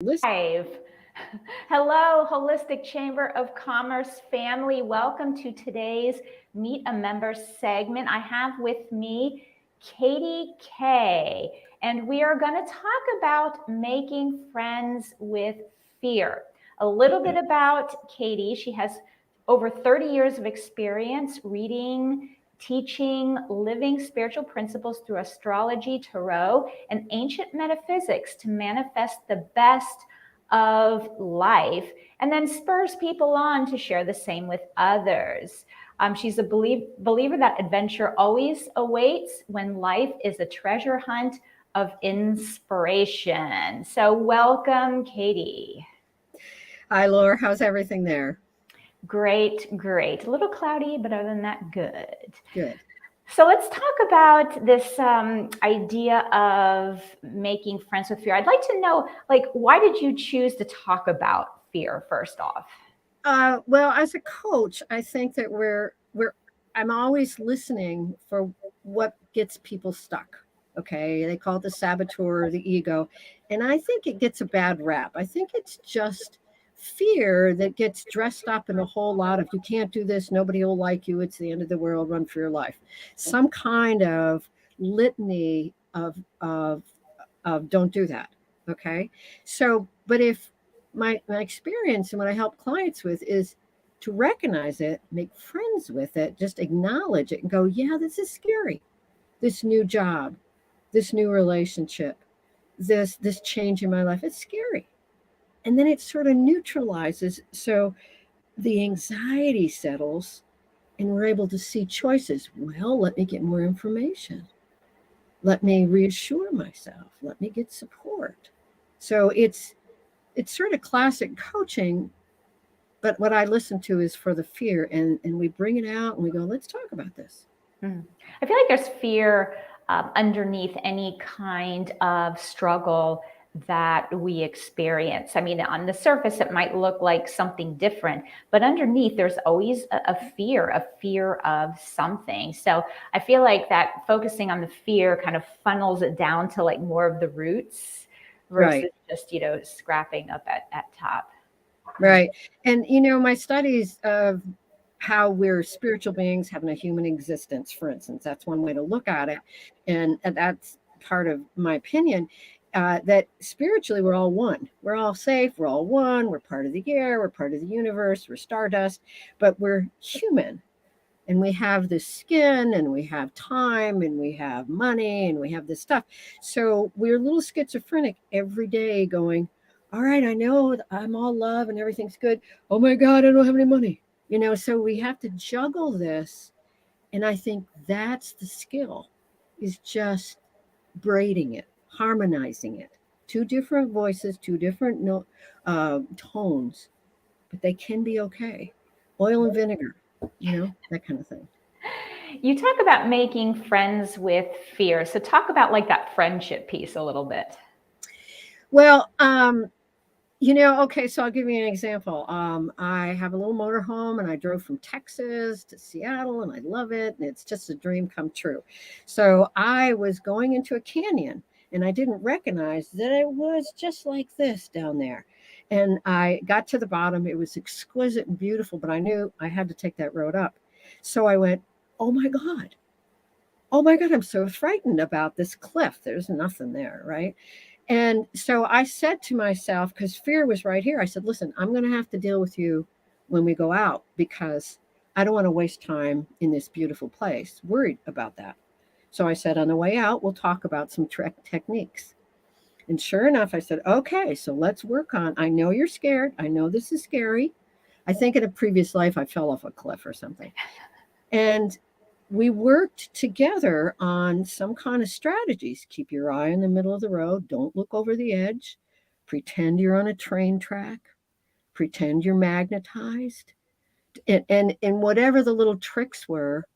listening. Live. Hello, Holistic Chamber of Commerce family. Welcome to today's Meet a Member segment. I have with me Katie Kay, and we are going to talk about making friends with fear. A little bit about Katie. She has over 30 years of experience reading, teaching, living spiritual principles through astrology, tarot, and ancient metaphysics to manifest the best of life, and then spurs people on to share the same with others. She's a believer that adventure always awaits when life is a treasure hunt of inspiration. So, welcome, Katie. Hi, Laura. How's everything there? Great, great. A little cloudy, but other than that, good. Good. So let's talk about this idea of making friends with fear. I'd like to know, like, why did you choose to talk about fear first off? Well, as a coach, I think that I'm always listening for what gets people stuck. Okay. They call it the saboteur or the ego. And I think it gets a bad rap. I think it's just fear that gets dressed up in a whole lot of you can't do this, nobody will like you, it's the end of the world, run for your life. Some kind of litany of don't do that. Okay. So, but if my experience and what I help clients with is to recognize it, make friends with it, just acknowledge it and go, yeah, this is scary. This new job, this new relationship, this change in my life, it's scary. And then it sort of neutralizes. So the anxiety settles and we're able to see choices. Well, let me get more information. Let me reassure myself. Let me get support. So it's sort of classic coaching, but what I listen to is for the fear, and we bring it out and we go, let's talk about this. I feel like there's fear underneath any kind of struggle that we experience. I mean, on the surface, it might look like something different, but underneath, there's always a fear of something. So I feel like that focusing on the fear kind of funnels it down to like more of the roots versus Right. just, scrapping up at top. Right. And my studies of how we're spiritual beings having a human existence, for instance, that's one way to look at it. And that's part of my opinion. That spiritually we're all one. We're all safe. We're all one. We're part of the air. We're part of the universe. We're stardust, but we're human. And we have this skin and we have time and we have money and we have this stuff. So we're a little schizophrenic every day going, all right, I know I'm all love and everything's good. Oh my God, I don't have any money. So we have to juggle this. And I think that's the skill, is just braiding it, harmonizing it. Two different voices, two different tones, but they can be okay. Oil and vinegar, that kind of thing. You talk about making friends with fear. So talk about like that friendship piece a little bit. Well, okay, so I'll give you an example. I have a little motor home and I drove from Texas to Seattle and I love it. And it's just a dream come true. So I was going into a canyon and I didn't recognize that it was just like this down there. And I got to the bottom. It was exquisite and beautiful, but I knew I had to take that road up. So I went, oh my God. Oh my God, I'm so frightened about this cliff. There's nothing there, right? And so I said to myself, because fear was right here, I said, listen, I'm going to have to deal with you when we go out because I don't want to waste time in this beautiful place, worried about that. So I said, on the way out, we'll talk about some techniques. And sure enough, I said, okay, so let's work on, I know you're scared. I know this is scary. I think in a previous life, I fell off a cliff or something. And we worked together on some kind of strategies. Keep your eye in the middle of the road. Don't look over the edge. Pretend you're on a train track. Pretend you're magnetized. And whatever the little tricks were,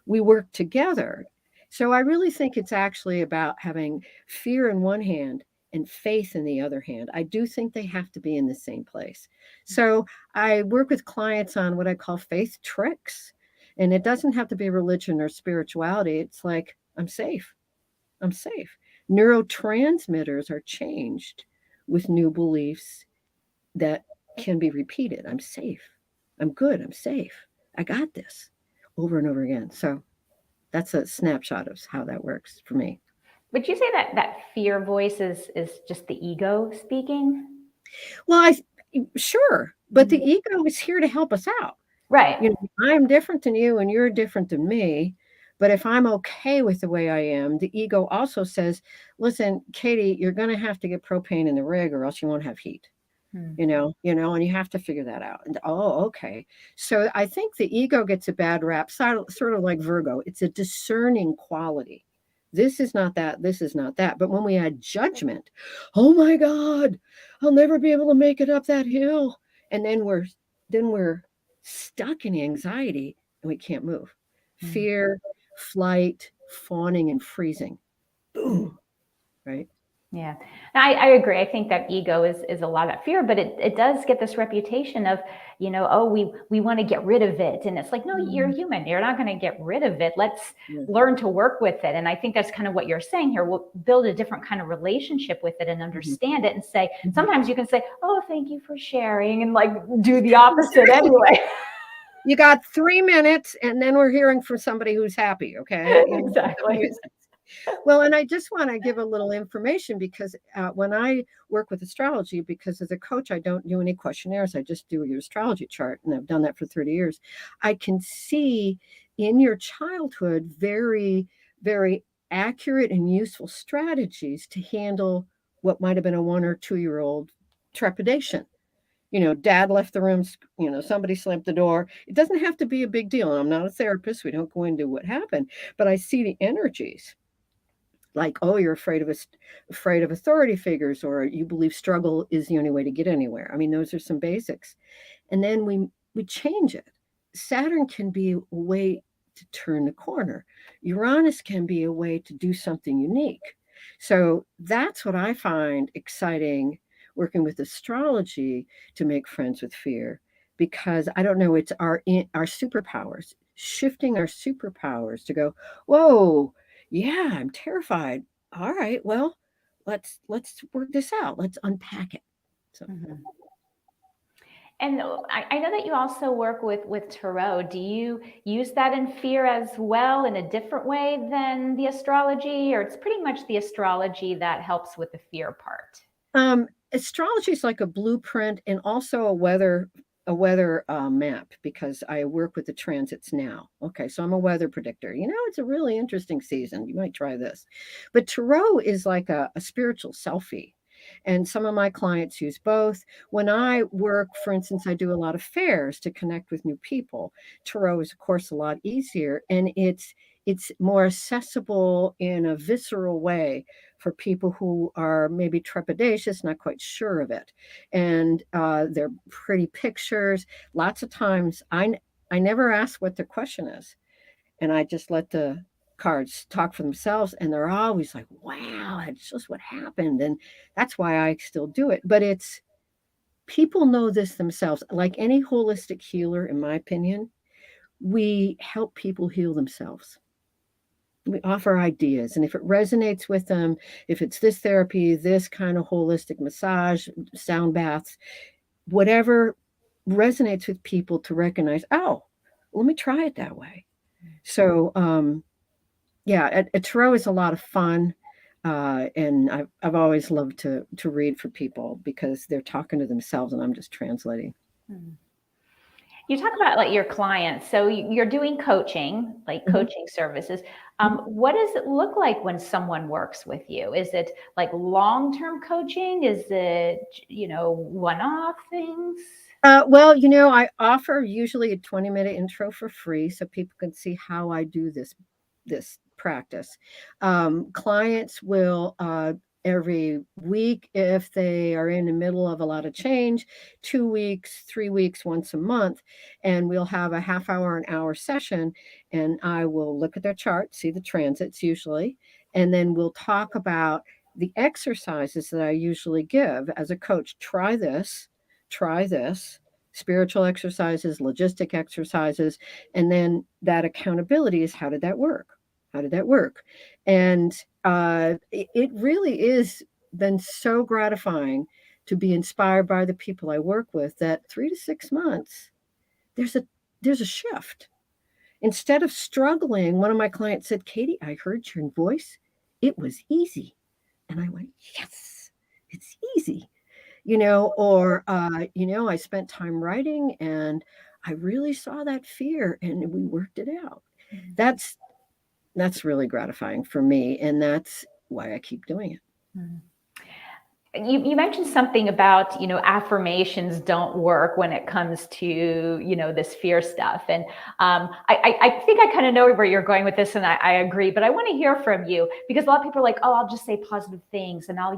we worked together. So I really think it's actually about having fear in one hand and faith in the other hand. I do think they have to be in the same place. So I work with clients on what I call faith tricks. And it doesn't have to be religion or spirituality. It's like, I'm safe. I'm safe. Neurotransmitters are changed with new beliefs that can be repeated. I'm safe. I'm good. I'm safe. I got this over and over again. So that's a snapshot of how that works for me. Would you say that fear voice is just the ego speaking? Well, sure, but the Mhm. ego is here to help us out. Right. I'm different than you and you're different than me. But if I'm okay with the way I am, the ego also says, listen, Katie, you're going to have to get propane in the rig or else you won't have heat. Hmm. And you have to figure that out. And oh, okay. So I think the ego gets a bad rap, sort of like Virgo. It's a discerning quality. This is not that. This is not that. But when we add judgment, oh my God, I'll never be able to make it up that hill. And then we're stuck in anxiety and we can't move. Hmm. Fear, flight, fawning, and freezing. Boom. Right. Yeah, I agree. I think that ego is a lot of that fear, but it does get this reputation of, oh, we want to get rid of it. And it's like, no, you're human. You're not going to get rid of it. Let's Yeah. learn to work with it. And I think that's kind of what you're saying here. We'll build a different kind of relationship with it and understand it and say, sometimes you can say, oh, thank you for sharing, and like do the opposite anyway. You got 3 minutes, and then we're hearing from somebody who's happy, okay? Exactly. Well, and I just want to give a little information because when I work with astrology, because as a coach, I don't do any questionnaires. I just do your astrology chart, and I've done that for 30 years. I can see in your childhood very, very accurate and useful strategies to handle what might have been a 1 or 2 year old trepidation. Dad left the room, somebody slammed the door. It doesn't have to be a big deal. I'm not a therapist. We don't go into what happened, but I see the energies like, oh, you're afraid of authority figures, or you believe struggle is the only way to get anywhere. I mean, those are some basics. And then we change it. Saturn can be a way to turn the corner. Uranus can be a way to do something unique. So that's what I find exciting working with astrology to make friends with fear, because I don't know, it's our superpowers, shifting our superpowers to go, whoa, yeah, I'm terrified. All right, well, let's work this out. Let's unpack it. So Mhm. And I know that you also work with tarot. Do you use that in fear as well in a different way than the astrology, or it's pretty much the astrology that helps with the fear part? astrology is like a blueprint and also a weather map, because I work with the transits now. Okay, so I'm a weather predictor. It's a really interesting season. You might try this. But tarot is like a spiritual selfie. And some of my clients use both. When I work, for instance, I do a lot of fairs to connect with new people. Tarot is, of course, a lot easier, and it's more accessible in a visceral way for people who are maybe trepidatious, not quite sure of it. And they're pretty pictures. Lots of times, I never ask what the question is, and I just let the cards talk for themselves. And they're always like, "Wow, that's just what happened," and that's why I still do it. But it's people know this themselves. Like any holistic healer, in my opinion, we help people heal themselves. We offer ideas, and if it resonates with them, if it's this therapy, this kind of holistic massage, sound baths, whatever resonates with people, to recognize, oh, let me try it that way. So yeah, a tarot is a lot of fun. And I've always loved to read for people because they're talking to themselves and I'm just translating. Hmm. You talk about like your clients. So you're doing coaching, like Mhm. coaching services. What does it look like when someone works with you? Is it like long-term coaching? Is it, one-off things? Well, I offer usually a 20-minute intro for free so people can see how I do this practice. Clients will every week, if they are in the middle of a lot of change, 2 weeks, 3 weeks, once a month, and we'll have a half hour, an hour session, and I will look at their chart, see the transits usually, and then we'll talk about the exercises that I usually give as a coach. Try this, spiritual exercises, logistic exercises, and then that accountability is, how did that work? How did that work? And it really is been so gratifying to be inspired by the people I work with that 3 to 6 months, there's a shift. Instead of struggling, one of my clients said, Katie, I heard your voice. It was easy. And I went, yes, it's easy. Or, I spent time writing and I really saw that fear and we worked it out. That's really gratifying for me. And that's why I keep doing it. You mentioned something about, affirmations don't work when it comes to, this fear stuff. And I think I kind of know where you're going with this, and I agree, but I want to hear from you, because a lot of people are like, oh, I'll just say positive things and I'll,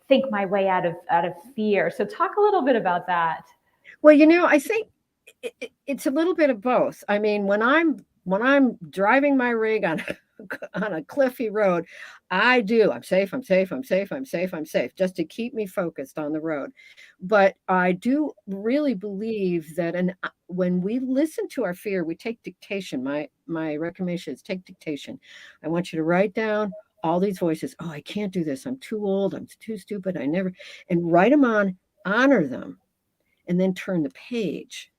think my way out of fear. So talk a little bit about that. Well, I think it's a little bit of both. I mean, when I'm driving my rig on a cliffy road, I'm safe, I'm safe, I'm safe, I'm safe, I'm safe, just to keep me focused on the road. But I do really believe that when we listen to our fear, we take dictation. My recommendation is take dictation. I want you to write down all these voices. Oh, I can't do this. I'm too old. I'm too stupid. And write them on, honor them, and then turn the page.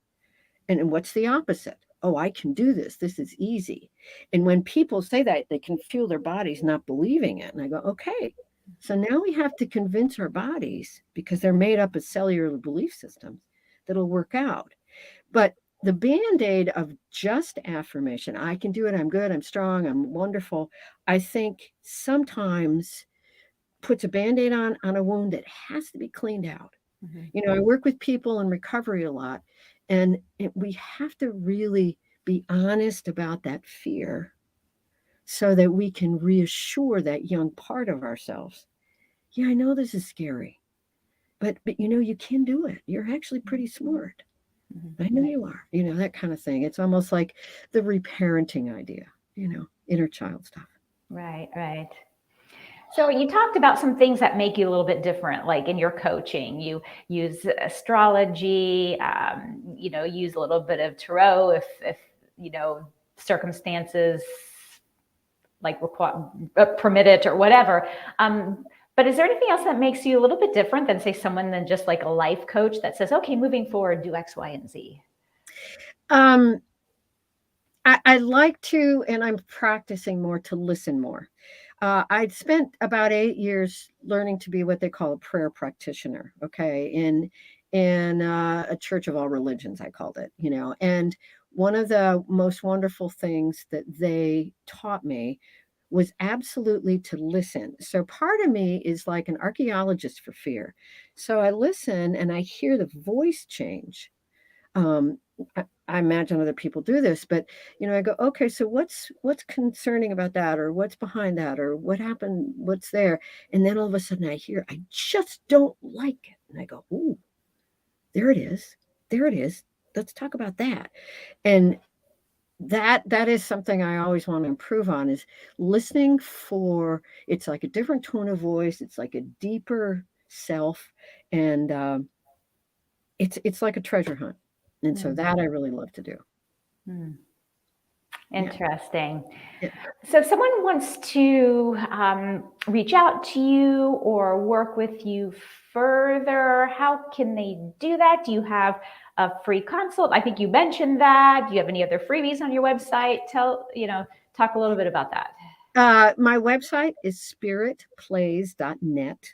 And what's the opposite? Oh, I can do this. This is easy. And when people say that, they can feel their bodies not believing it. And I go, okay. So now we have to convince our bodies, because they're made up of cellular belief systems, that'll work out. But the Band-Aid of just affirmation, I can do it, I'm good, I'm strong, I'm wonderful, I think sometimes puts a Band-Aid on a wound that has to be cleaned out. I work with people in recovery a lot, and we have to really be honest about that fear so that we can reassure that young part of ourselves. Yeah, I know this is scary, but you can do it. You're actually pretty smart. I know you are, that kind of thing. It's almost like the reparenting idea, inner child stuff. Right, right. So you talked about some things that make you a little bit different, like in your coaching, you use astrology, use a little bit of tarot if circumstances like permit it or whatever. But is there anything else that makes you a little bit different than, say, someone than just like a life coach that says, okay, moving forward, do X, Y, and Z? I like to, and I'm practicing more, to listen more. I'd spent about 8 years learning to be what they call a prayer practitioner, okay, in a church of all religions, I called it, and one of the most wonderful things that they taught me was absolutely to listen. So part of me is like an archaeologist for fear. So I listen and I hear the voice change. I imagine other people do this, but I go, okay, so what's concerning about that, or what's behind that, or what happened, what's there? And then all of a sudden I hear, I just don't like it. And I go, ooh, there it is. There it is. Let's talk about that. And that is something I always want to improve on, is listening for, it's like a different tone of voice. It's like a deeper self. And it's like a treasure hunt. And so that I really love to do. Interesting. Yeah. So if someone wants to reach out to you or work with you further, how can they do that? Do you have a free consult? I think you mentioned that. Do you have any other freebies on your website? Talk a little bit about that. My website is spiritplays.net.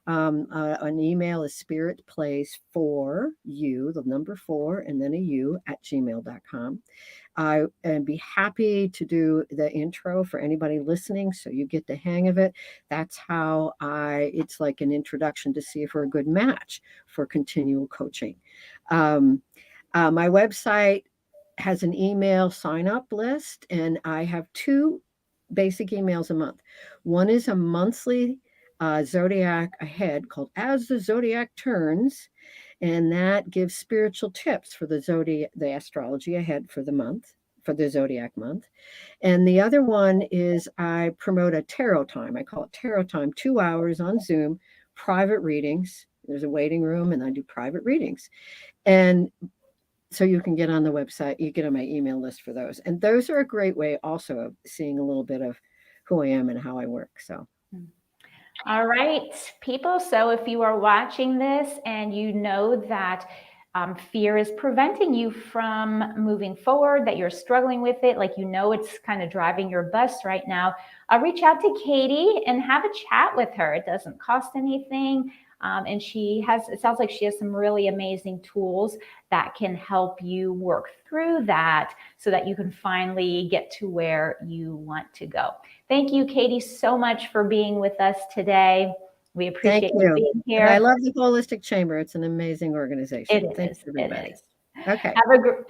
An email is spiritplays4, the number 4, and then a U @gmail.com. I'd be happy to do the intro for anybody listening, so you get the hang of it. That's how it's like an introduction to see if we're a good match for continual coaching. My website has an email sign-up list, and I have 2 basic emails a month. One is a monthly Zodiac ahead called As the Zodiac Turns, and that gives spiritual tips for the astrology ahead for the month, for the Zodiac month. And the other one is I promote a tarot time. I call it tarot time, 2 hours on Zoom, private readings. There's a waiting room, and I do private readings. And so you can get on the website, you get on my email list for those. And those are a great way also of seeing a little bit of who I am and how I work. So All right, people. So if you are watching this and you know that fear is preventing you from moving forward, that you're struggling with it, like you know it's kind of driving your bus right now, reach out to Katie and have a chat with her. It doesn't cost anything. And it sounds like she has some really amazing tools that can help you work through that so that you can finally get to where you want to go. Thank you, Katie, so much for being with us today. We Thank appreciate you you. being And I here. love the Holistic Chamber. It's an amazing It organization. Thanks, is. It everybody. is. Okay.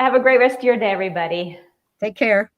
Have a great rest of your day, everybody. Take care.